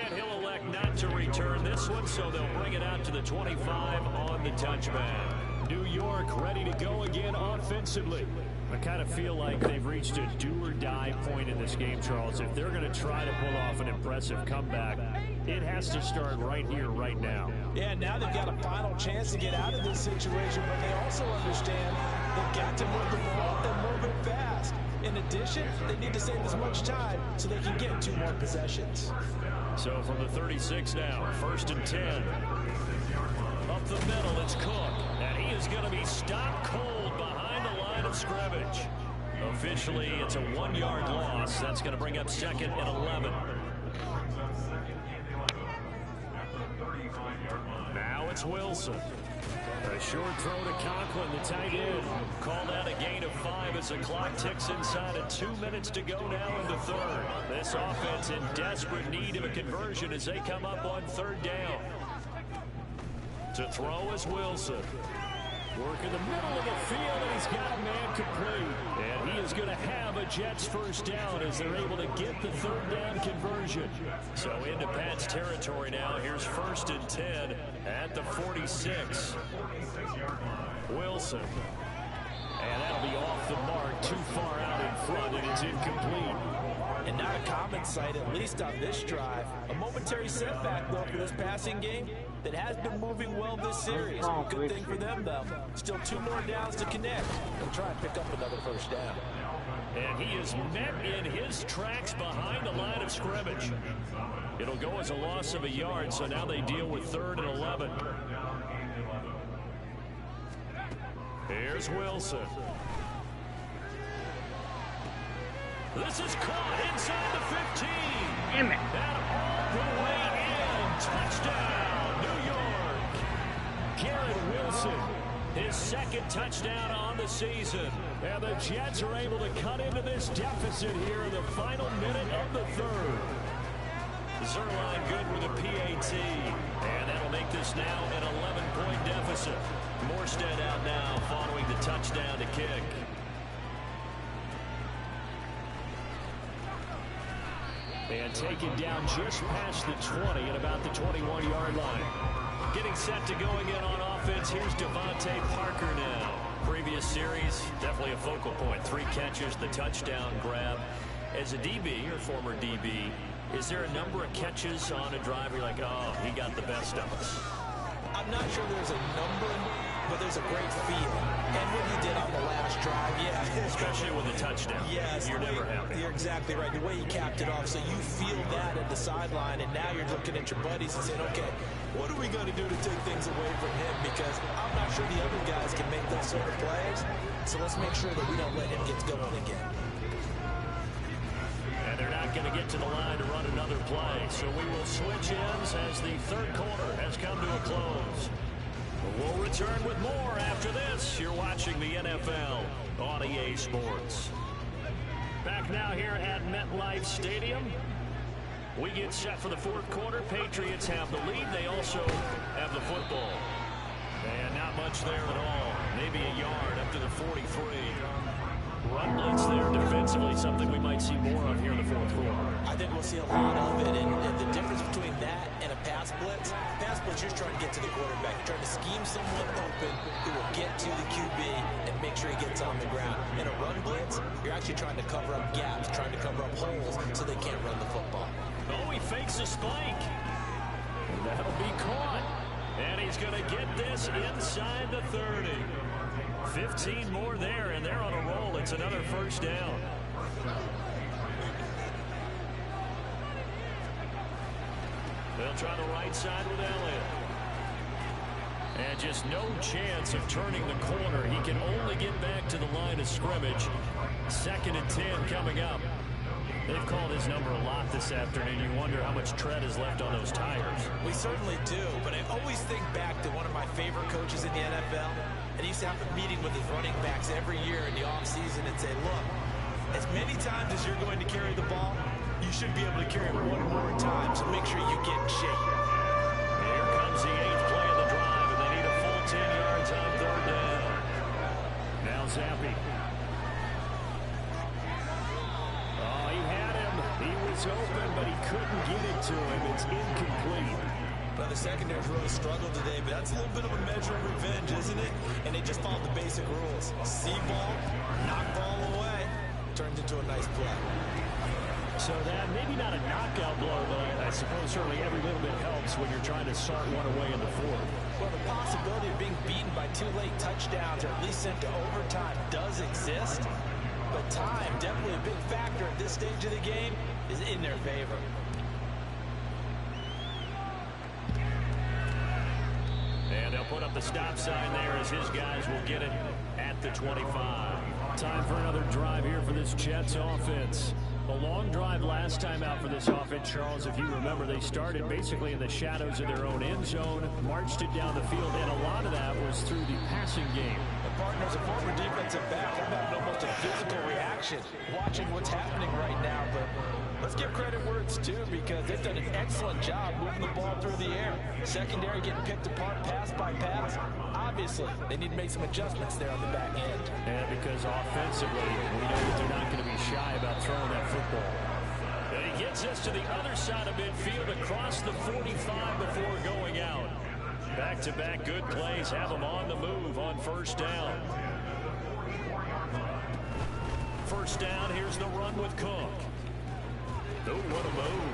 And he'll elect not to return this one, so they'll bring it out to the 25 on the touchback. New York ready to go again offensively. I kind of feel like they've reached a do-or-die point in this game, Charles. If they're going to try to pull off an impressive comeback, it has to start right here, right now. Yeah, now they've got a final chance to get out of this situation, but they also understand they've got to move the ball and move it fast. In addition, they need to save as much time so they can get 2 more possessions. So from the 36 now, 1st and 10. Up the middle, it's Cook. And he is going to be stopped cold behind the line of scrimmage. Officially, it's a 1-yard loss. That's going to bring up 2nd and 11. Now it's Wilson. A short throw to Conklin, the tight end. Called out a gain of 5 as the clock ticks inside of 2 minutes to go now in the 3rd. This offense in desperate need of a conversion as they come up on 3rd down. To throw is Wilson. Work in the middle of the field, and he's got a man complete. And he is going to have a Jets first down as they're able to get the 3rd down conversion. So into Pat's territory now. Here's 1st and 10 at the 46. Wilson. And that'll be off the mark, too far out in front, and it's incomplete. And not a common sight, at least on this drive. A momentary setback, though, for this passing game that has been moving well this series. Good thing for them, though. Still 2 more downs to connect and try and pick up another first down. And he is met in his tracks behind the line of scrimmage. It'll go as a loss of a yard, so now they deal with 3rd and 11. Here's Wilson. This is caught inside the 15. Damn it. And all the way in. Touchdown, New York. Garrett Wilson, his 2nd touchdown on the season. And the Jets are able to cut into this deficit here in the final minute of the 3rd. Zerline good with a PAT. And that'll make this now an 11-point deficit. Morstead out now following the touchdown to kick. And taken down just past the 20 at about the 21-yard line. Getting set to going in on offense. Here's Devontae Parker now. Previous series, definitely a focal point. 3 catches, the touchdown grab. As a DB, or former DB, is there a number of catches on a drive where you're like, oh, he got the best of us? I'm not sure there's a number but there's a great feel. And what he did on the last drive, yeah. Especially with a touchdown. Yes. You're never happy. You're exactly right. The way he capped it off, so you feel that at the sideline, and now you're looking at your buddies and saying, okay, what are we going to do to take things away from him? Because I'm not sure the other guys can make those sort of plays, so let's make sure that we don't let him get going again. And they're not going to get to the line to run another play, so we will switch ends as the third quarter has come to a close. We'll return with more after this. You're watching the NFL on EA Sports. Back now here at MetLife Stadium. We get set for the fourth quarter. Patriots have the lead. They also have the football. And not much there at all. Maybe a yard up to the 43. Run blitz there defensively, something we might see more of here in the fourth quarter. I think we'll see a lot of it, and the difference between that and a pass blitz, you're trying to get to the quarterback. You're trying to scheme someone open who will get to the QB and make sure he gets on the ground. In a run blitz, you're actually trying to cover up gaps, trying to cover up holes so they can't run the football. Oh, he fakes a spike. That'll be caught. And he's going to get this inside the 30. 15 more there, and they're on a roll. It's another first down. They'll try the right side with Elliott. And just no chance of turning the corner. He can only get back to the line of scrimmage. 2nd and 10 coming up. They've called his number a lot this afternoon. You wonder how much tread is left on those tires. We certainly do, but I always think back to one of my favorite coaches in the NFL. And he used to have a meeting with his running backs every year in the offseason and say, look, as many times as you're going to carry the ball, you should be able to carry it one more time, so make sure you get in shape. Here comes the 8th play of the drive, and they need a full 10 yards on third down. Now Zappi. Oh, he had him. He was open, but he couldn't get it to him. It's incomplete. Well, the secondary's really struggled today, but that's a little bit of a measure of revenge, isn't it? And they just followed the basic rules. See ball, knock ball away, turns into a nice play. So that maybe not a knockout blow, but I suppose certainly every little bit helps when you're trying to salt one away in the fourth. Well, the possibility of being beaten by 2 late touchdowns or at least sent to overtime does exist, but time, definitely a big factor at this stage of the game, is in their favor. And they'll put up the stop sign there as his guys will get it at the 25. Time for another drive here for this Jets offense. A long drive last time out for this offense, Charles. If you remember, they started basically in the shadows of their own end zone, marched it down the field, and a lot of that was through the passing game. The partner's a former defensive back. I'm having almost a physical reaction watching what's happening right now, but let's give credit where it's due because they've done an excellent job moving the ball through the air. Secondary getting picked apart pass by pass. Obviously, they need to make some adjustments there on the back end. And because offensively, we know that they're not going to be shy about throwing that football. And he gets us to the other side of midfield across the 45 before going out. Back-to-back good plays have them on the move on first down. First down, here's the run with Cook. Oh, what a move.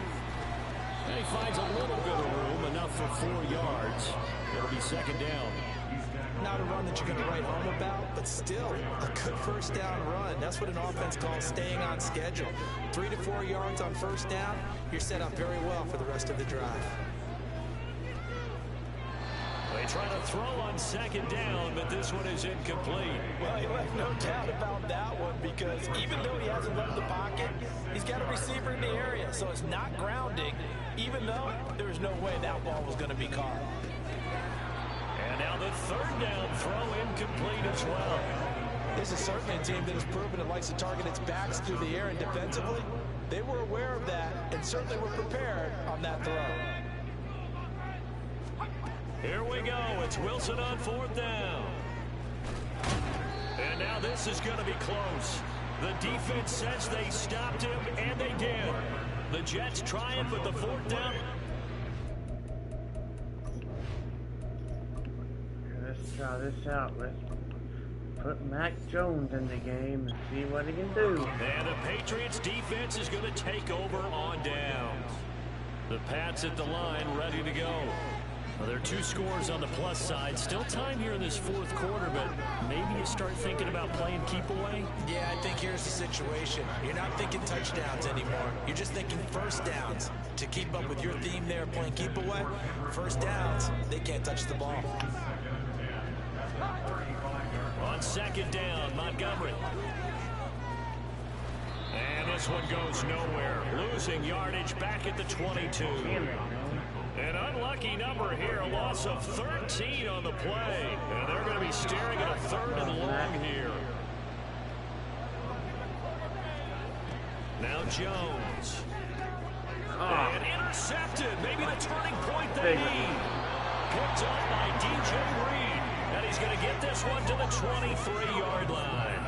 And he finds a little bit of room, enough for 4 yards. It'll be second down. Not a run that you're going to write home about, but still a good first down run. That's what an offense calls staying on schedule. 3 to 4 yards on first down, you're set up very well for the rest of the drive. They try to throw on second down, but this one is incomplete. Well, you have no doubt about that one because even though he hasn't left the pocket, he's got a receiver in the area, so it's not grounding, even though there's no way that ball was going to be caught. And now the third down throw incomplete as well. This is certainly a team that has proven it likes to target its backs through the air, and defensively, they were aware of that and certainly were prepared on that throw. Here we go. It's Wilson on fourth down. And now this is going to be close. The defense says they stopped him, and they did. The Jets trying with the fourth down. Let's try this out. Let's put Mac Jones in the game and see what he can do. And the Patriots defense is going to take over on downs. The Pats at the line ready to go. Well, there are 2 scores on the plus side. Still time here in this 4th quarter, but maybe you start thinking about playing keep away? Yeah, I think here's the situation. You're not thinking touchdowns anymore. You're just thinking first downs. To keep up with your theme there, playing keep away, first downs, they can't touch the ball. On 2nd down, Montgomery. And this one goes nowhere. Losing yardage back at the 22. An unlucky number here, a loss of 13 on the play. And they're going to be staring at a 3rd and long here. Now Jones. And intercepted. Maybe the turning point they need. Picked up by DJ Reed. And he's going to get this one to the 23-yard line.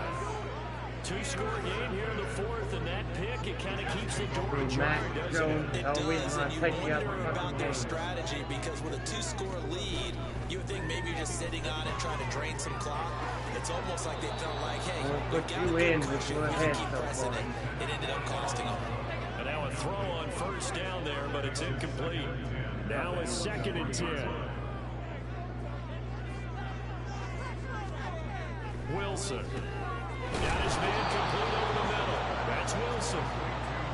2-score game here in the 4th, and that pick, it kind of keeps the door ajar, doesn't it? It does, and you wonder about their strategy, because with a 2-score lead, you would think maybe you're just sitting on it trying to drain some clock. It's almost like they felt like, hey, we've got a good cushion, we can keep pressing it. It ended up costing them. And now a throw on 1st down there, but it's incomplete. Now a 2nd and 10. Wilson. Got his man complete over the middle. That's Wilson.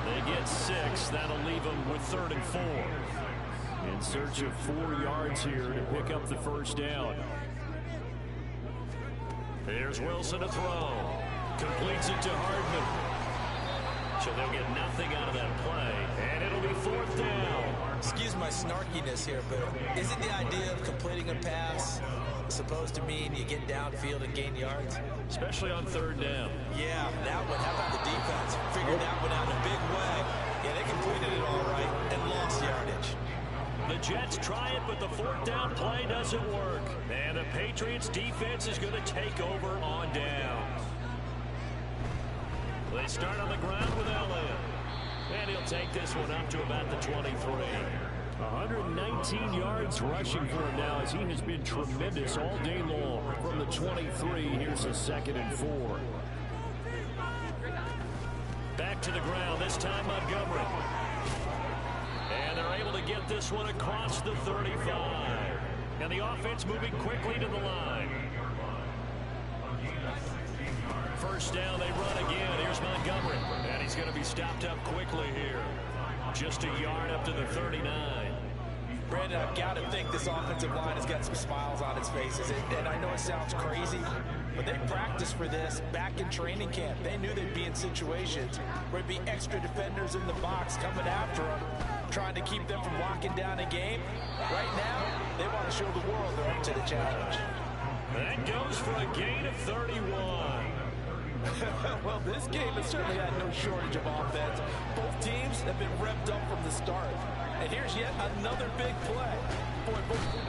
They get 6. That'll leave them with 3rd and 4. In search of 4 yards here to pick up the 1st down. Here's Wilson to throw. Completes it to Hardman. So they'll get nothing out of that play. And it'll be 4th down. Excuse my snarkiness here, but isn't the idea of completing a pass supposed to mean you get downfield and gain yards? Especially on 3rd down. Yeah, that one. How about the defense? Figured that one out in a big way. Yeah, they completed it all right and lost yardage. The Jets try it, but the 4th down play doesn't work. And the Patriots defense is going to take over on downs. They start on the ground with Elliott. And he'll take this one up to about the 23. 119 yards rushing for him now, as he has been tremendous all day long. From the 23, here's a 2nd and 4. Back to the ground, this time Montgomery. And they're able to get this one across the 35. And the offense moving quickly to the line. 1st down, they run again. Here's Montgomery. And he's going to be stopped up quickly here. Just a yard up to the 39. Brandon, I've got to think this offensive line has got some smiles on its faces. And I know it sounds crazy, but they practiced for this back in training camp. They knew they'd be in situations where there'd be extra defenders in the box coming after them, trying to keep them from locking down a game. Right now, they want to show the world they're up to the challenge. That goes for a gain of 31. Well, this game has certainly had no shortage of offense. Both teams have been revved up from the start. And here's yet another big play.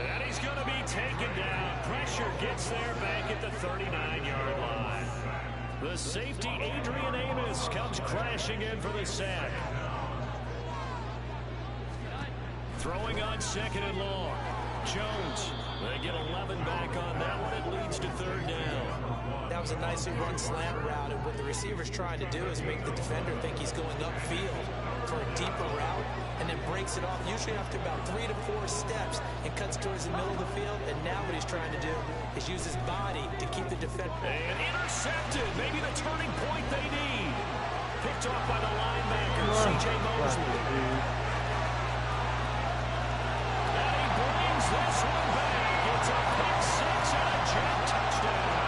And he's going to be taken down. Pressure gets there back at the 39-yard line. The safety, Adrian Amos, comes crashing in for the sack. Throwing on 2nd and long. Jones. They get 11 back on that one. It leads to 3rd down. That was a nicely run slant route, and what the receiver's trying to do is make the defender think he's going upfield for a deeper route, and then breaks it off, usually after about 3 to 4 steps, and cuts towards the middle of the field. And now what he's trying to do is use his body to keep the defender. And intercepted. Maybe the turning point they need. Picked off by the linebacker, C.J. Mosley. And he brings this one back. It's a pick 6 and a Jet touchdown.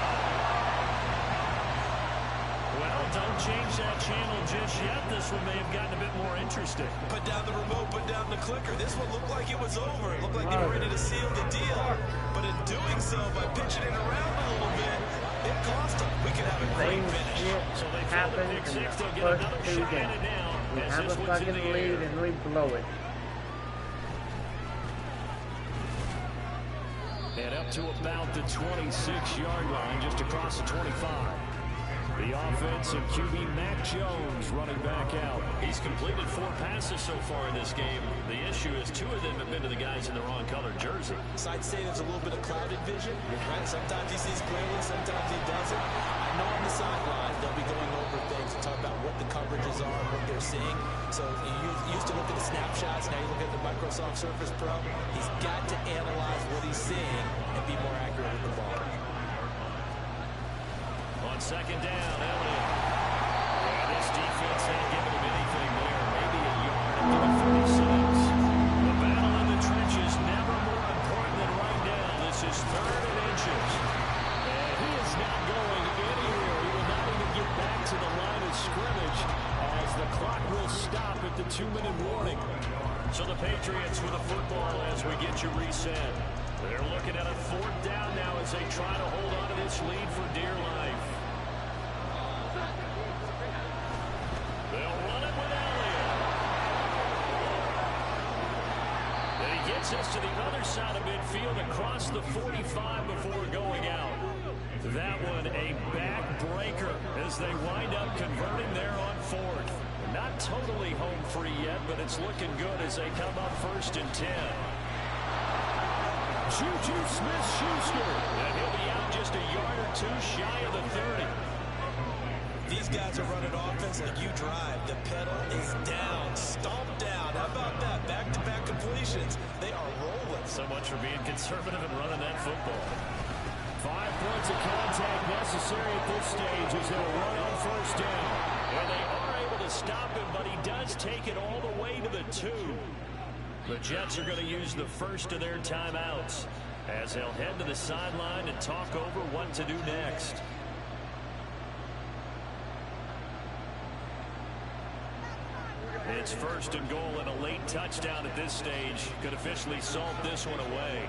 Well, don't change that channel just yet. This one may have gotten a bit more interesting. Put down the remote, put down the clicker. This one looked like it was over. It looked like they were ready to seal the deal. But in doing so, by pitching it around a little bit, it cost them. We could have a great finish. So they throw the pick 6. They'll get another shot at it now. We have a fucking lead and we blow it. And up to about the 26-yard line, just across the 25. The offense of QB Mac Jones running back out. He's completed 4 passes so far in this game. The issue is 2 of them have been to the guys in the wrong colored jersey. So I'd say there's a little bit of clouded vision, right? Sometimes he sees clearly, sometimes he doesn't. I know on the sideline they'll be going over things and talk about what the coverages are, what they're seeing. So you used to look at the snapshots, now you look at the Microsoft Surface Pro. He's got to analyze what he's seeing and be more accurate with the ball. On second down, Elliott. Yeah, this defense ain't giving him anything there. Maybe a yard into the 36. The battle in the trenches never more important than right now. This is 3rd and inches. And he is not going anywhere. He will not even get back to the line of scrimmage as the clock will stop at the 2-minute warning. So the Patriots with the football as we get you reset. They're looking at a 4th down now as they try to hold on to this lead for dear life. They'll run it with Elliott. And he gets us to the other side of midfield across the 45 before going out. That one a backbreaker as they wind up converting there on 4th. Not totally home free yet, but it's looking good as they come up 1st and 10. Juju Smith-Schuster. And he'll be out just a yard or two shy of the 30. These guys are running offense like you drive. The pedal is down, stomped down. How about that? Back-to-back completions. They are rolling. So much for being conservative and running that football. 5 points of contact necessary at this stage as they'll run on 1st down. And they are able to stop him, but he does take it all the way to the 2. The Jets are going to use the first of their timeouts as they'll head to the sideline and talk over what to do next. It's 1st and goal, and a late touchdown at this stage could officially salt this one away.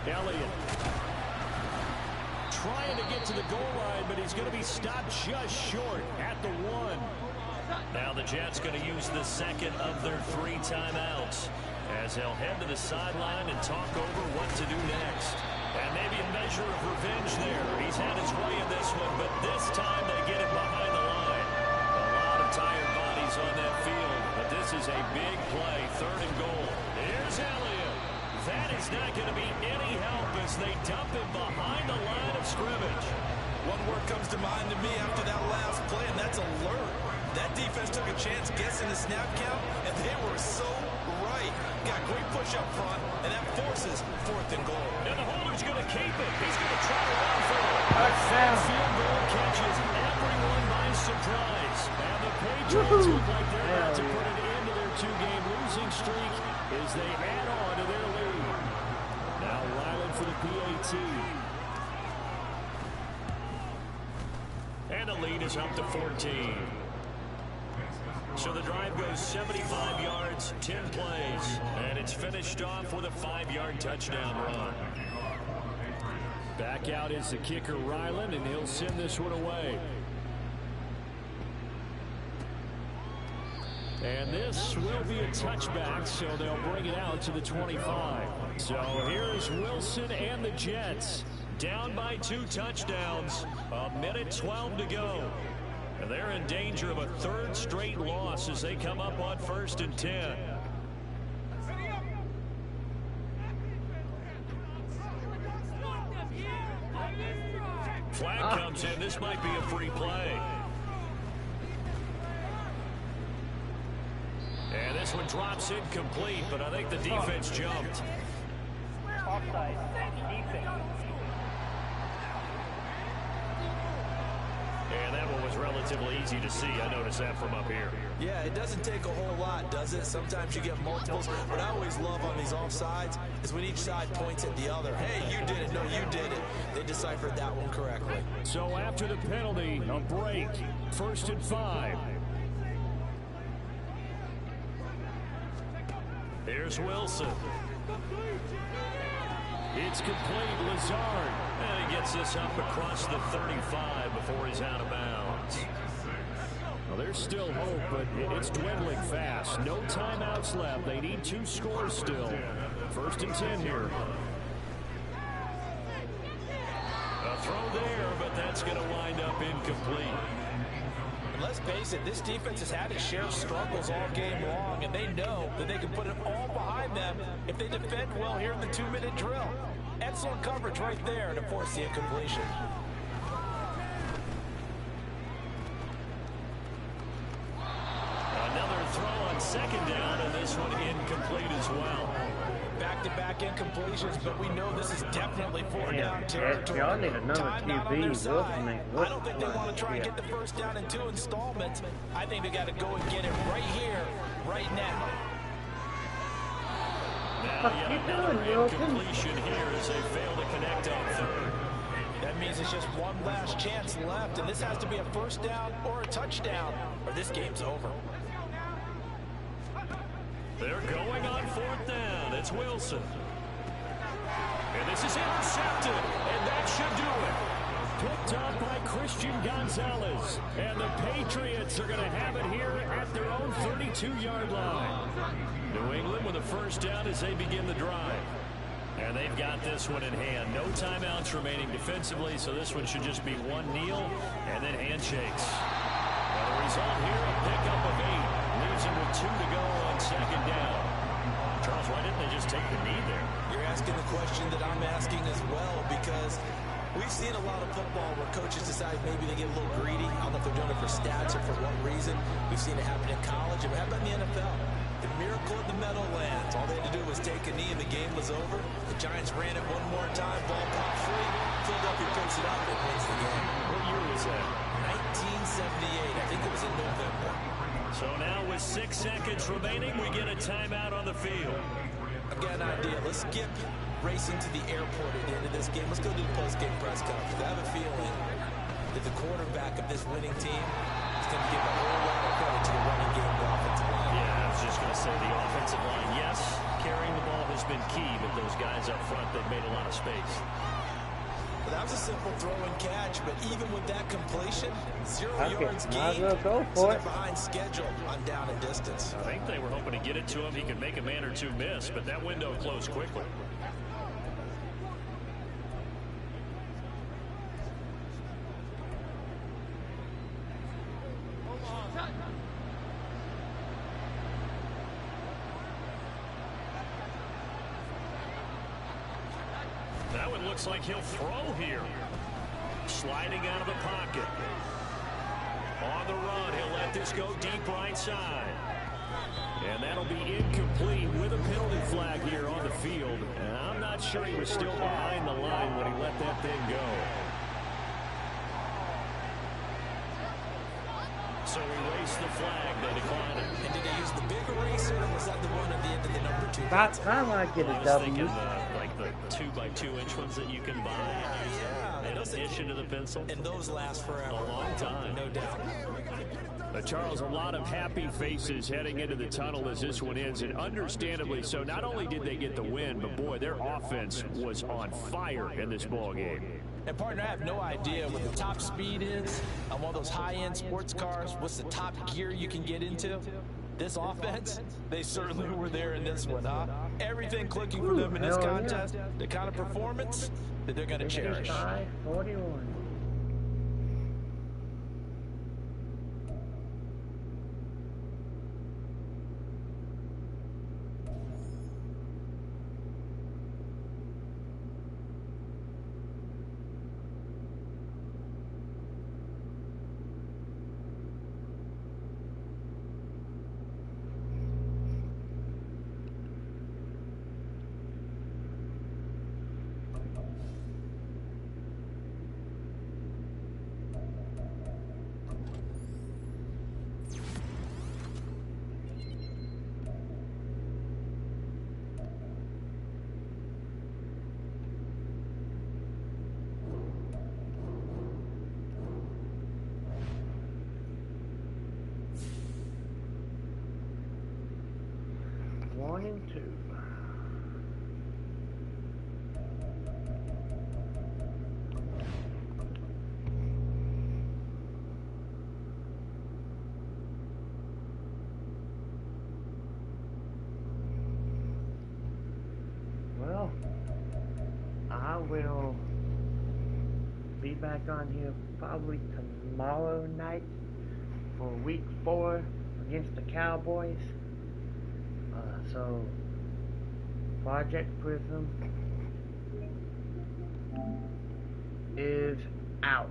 Elliott trying to get to the goal line, but he's going to be stopped just short at the 1. Now the Jets going to use the second of their 3 timeouts as they'll head to the sideline and talk over what to do next. And maybe a measure of revenge there. He's had his way in this one, but this time they get him behind the line. A lot of tired bodies on that field, but this is a big play, 3rd and goal. Here's Elliott. That is not going to be any help as they dump him behind the line of scrimmage. One word comes to mind to me after that last play, and that's alert. That defense took a chance guessing the snap count, and they were so right. Got great push up front, and that forces 4th and goal. And the holder's going to keep it. He's going to try to run for it. That field goal catches everyone by surprise. And the Patriots look like they're about to put an end to their 2-game losing streak as they add on to their lead. Now Ryland for the PAT. And the lead is up to 14. So the drive goes 75 yards, 10 plays, and it's finished off with a 5-yard touchdown run. Back out is the kicker, Ryland, and he'll send this one away. And this will be a touchback, so they'll bring it out to the 25. So here is Wilson and the Jets. Down by 2 touchdowns, 1:12 to go. And they're in danger of a 3rd straight loss as they come up on 1st and 10. Flag comes in. This might be a free play. And this one drops incomplete, but I think the defense jumped. Offside. Defense. And that one was relatively easy to see. I noticed that from up here. Yeah, it doesn't take a whole lot, does it? Sometimes you get multiples. What I always love on these offsides is when each side points at the other. Hey, you did it. No, you did it. They deciphered that one correctly. So after the penalty, a break. 1st and 5. Here's Wilson. It's complete. Lazard. And he gets this up across the 35 before he's out of bounds. Well, there's still hope, but it's dwindling fast. No timeouts left. They need 2 scores still. 1st and 10 here. A throw there, but that's going to wind up incomplete. Let's face it, this defense has had its share of struggles all game long, and they know that they can put it all behind them if they defend well here in the 2-minute drill. Excellent coverage right there to force the incompletion. Another throw on second down, and this one incomplete as well. Back-to-back incompletions, but we know this is definitely fourth down territory. Y'all need another QB. I don't think they want to try and get the first down in 2 installments. I think they got to go and get it right here, right now. Now yet another incompletion here as they fail to connect on third. That means it's just one last chance left, and this has to be a first down or a touchdown, or this game's over. They're going on fourth down. It's Wilson. And this is intercepted, and that should do it. Picked up by Christian Gonzalez. And the Patriots are going to have it here at their own 32-yard line. New England with a first down as they begin the drive. And they've got this one in hand. No timeouts remaining defensively, so this one should just be one kneel and then handshakes. And the result here, a pickup of 8. Leaves him with 2 to go on second down. Charles, why didn't they just take the knee there? You're asking the question that I'm asking as well, because we've seen a lot of football where coaches decide maybe they get a little greedy. I don't know if they're doing it for stats or for what reason. We've seen it happen in college, and it happened in the NFL. The miracle in the Meadowlands. All they had to do was take a knee, and the game was over. The Giants ran it one more time. Ball popped free. Philadelphia picks it up and wins the game. What year was that? 1978. I think it was in November. So now with 6 seconds remaining, we get a timeout on the field. I've got an idea. Let's skip racing to the airport at the end of this game. Let's go to the post-game press conference. I have a feeling that the quarterback of this winning team is going to give a whole lot of credit to the running game, the offensive line. Yeah, I was just going to say the offensive line. Yes, carrying the ball has been key, but those guys up front, they've made a lot of space. Well, that was a simple throw and catch, but even with that completion, 0 yards gained, go so for they're it. behind schedule on down and distance. I think they were hoping to get it to him. He could make a man or two miss, but that window closed quickly. That one looks like he'll throw here. Sliding out of the pocket. On the run, he'll let this go deep right side. And that'll be incomplete with a penalty flag here on the field. And I'm not sure he was still behind the line when he let that thing go. So erase the flag. They decline it. And did they use the big eraser, or was that the one at the end of the number 2? About time I get a W. Thinking like the 2x2-inch ones that you can buy. Yeah. In addition to the pencil. And those last forever. A long time. No doubt. Charles, a lot of happy faces heading into the tunnel as this one ends, and understandably so. Not only did they get the win, but boy, their offense was on fire in this ball game. And partner, I have no idea what the top speed is on one of those high-end sports cars. What's the top gear you can get into? This offense, they certainly were there in this one, huh? Everything clicking for them in this contest, the kind of performance that they're going to cherish. 41. One and two. Well, I will be back on here probably tomorrow night for week 4 against the Cowboys. So Project Prism is out.